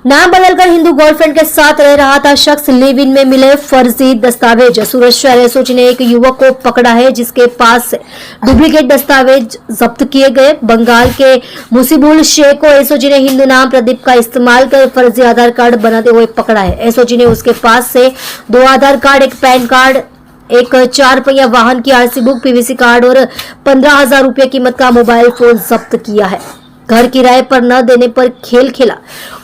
नाम बदलकर हिंदू गर्लफ्रेंड के साथ रह रहा था शख्स, लिव इन में मिले फर्जी दस्तावेज। सूरत शहर एसओजी ने एक युवक को पकड़ा है जिसके पास से डुप्लीकेट दस्तावेज जब्त किए गए। बंगाल के मुसीबुल शेख को एसओजी ने हिंदू नाम प्रदीप का इस्तेमाल कर फर्जी आधार कार्ड बनाते हुए पकड़ा है। एसओजी ने उसके पास से 2 आधार कार्ड, एक पैन कार्ड, एक 4 पहिया वाहन की आरसी बुक, पीवीसी कार्ड और 15,000 रुपये कीमत का मोबाइल फोन जब्त किया है। घर किराए पर न देने पर खेल खेला।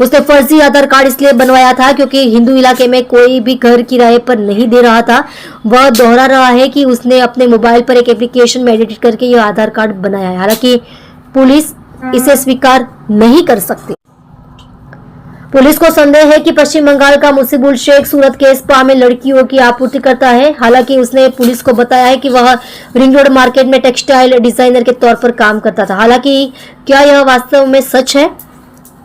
उसने फर्जी आधार कार्ड इसलिए बनवाया था क्योंकि हिंदू इलाके में कोई भी घर किराए पर नहीं दे रहा था। वह दोहरा रहा है कि उसने अपने मोबाइल पर एक एप्लीकेशन में एडिट करके यह आधार कार्ड बनाया है। हालांकि पुलिस इसे स्वीकार नहीं कर सकती। पुलिस को संदेह है कि पश्चिम बंगाल का मुसीबुल शेख सूरत के स्पा में लड़कियों की आपूर्ति करता है। हालांकि उसने पुलिस को बताया है कि वह रिंग रोड मार्केट में टेक्सटाइल डिजाइनर के तौर पर काम करता था। हालांकि क्या यह वास्तव में सच है,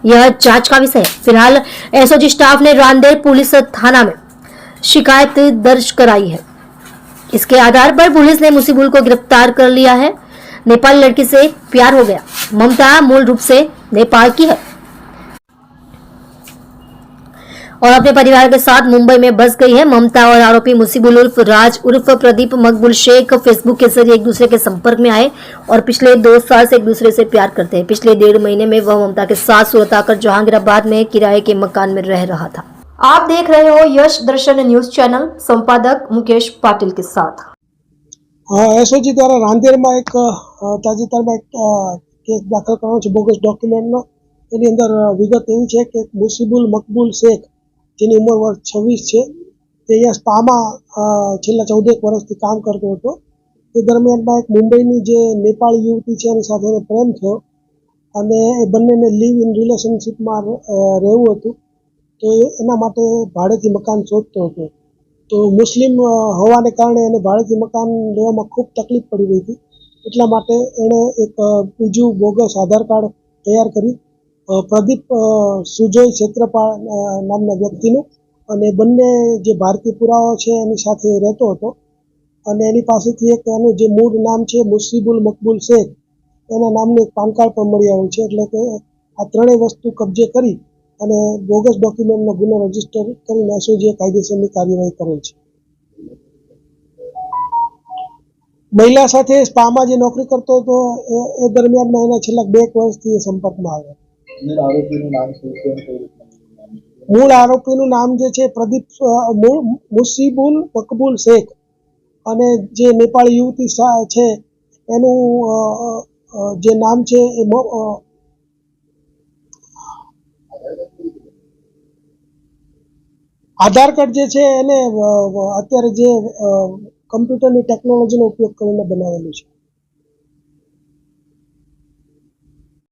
यह जांच का विषय है। फिलहाल एसओजी स्टाफ ने रांदेर पुलिस थाना में शिकायत दर्ज कराई है। इसके आधार पर पुलिस ने मुसीबुल को गिरफ्तार कर लिया है। नेपाली लड़की से प्यार हो गया। ममता मूल रूप से नेपाल की है और अपने परिवार के साथ मुंबई में बस गई है। ममता और आरोपी मुसीबुल उर्फ राज उर्फ प्रदीप मकबूल शेख फेसबुक के जरिए एक दूसरे के संपर्क में आए और पिछले 2 साल से एक दूसरे से प्यार करते हैं। पिछले 1.5 महीने में वह ममता के साथ सूरत आकर जहांगीराबाद में किराए के मकान में रह रहा था। आप देख रहे हो यश दर्शन न्यूज चैनल, संपादक मुकेश पाटिल के साथ। एसओजी द्वारा रांदेर में एक ताजेतर में केस दाखल करવાનો છે બોગસ ડોક્યુમેન્ટનો। એની અંદર વિગત એવી છે કે મુસીબુલ મકબૂલ શેખ, જેની ઉંમર વર્ષ 26 છે, તે અહીંયા સ્પામાં છેલ્લા 14 વર્ષથી કામ કરતો હતો। તે દરમિયાનમાં એક મુંબઈની જે નેપાળી યુવતી છે એની સાથે પ્રેમ થયો અને એ બંનેને લીવ ઇન રિલેશનશીપમાં રહેવું હતું। તો એના માટે ભાડેથી મકાન શોધતો હતો। તો મુસ્લિમ હોવાને કારણે એને ભાડેથી મકાન લેવામાં ખૂબ તકલીફ પડી રહી હતી। એટલા માટે એણે એક બીજું બોગસ આધાર કાર્ડ તૈયાર કર્યું પ્રદીપ સુજોય ક્ષેત્રપાળ નામના વ્યક્તિનું, અને બંને જે ભારતીય પુરાવા છે એની સાથે રહેતો હતો અને એની પાસેથી એક એનું જે મૂળ નામ છે મુસીબુલ મકબૂલ શેખ, એના નામનું એક પાન કાર્ડ પણ મળી આવ્યું છે। એટલે કે આ ત્રણેય વસ્તુ કબજે કરી અને બોગસ ડોક્યુમેન્ટનો ગુનો રજીસ્ટર કરીને એસઓજીએ કાયદેસરની કાર્યવાહી કરેલ છે। મહિલા સાથે સ્પામાં જે નોકરી કરતો હતો એ દરમિયાનમાં એના છેલ્લા 2 વર્ષથી સંપર્કમાં આવ્યા। મૂળ આરોપીનું નામ જે છે પ્રદીપ મુસીબુલ મકબૂલ શેખ અને જે નેપાળી યુવતી છે એનું જે નામ છે એ આધાર કાર્ડ જે છે એને અત્યારે જે કમ્પ્યુટરની ટેકનોલોજીનો ઉપયોગ કરીને બનાવેલું છે।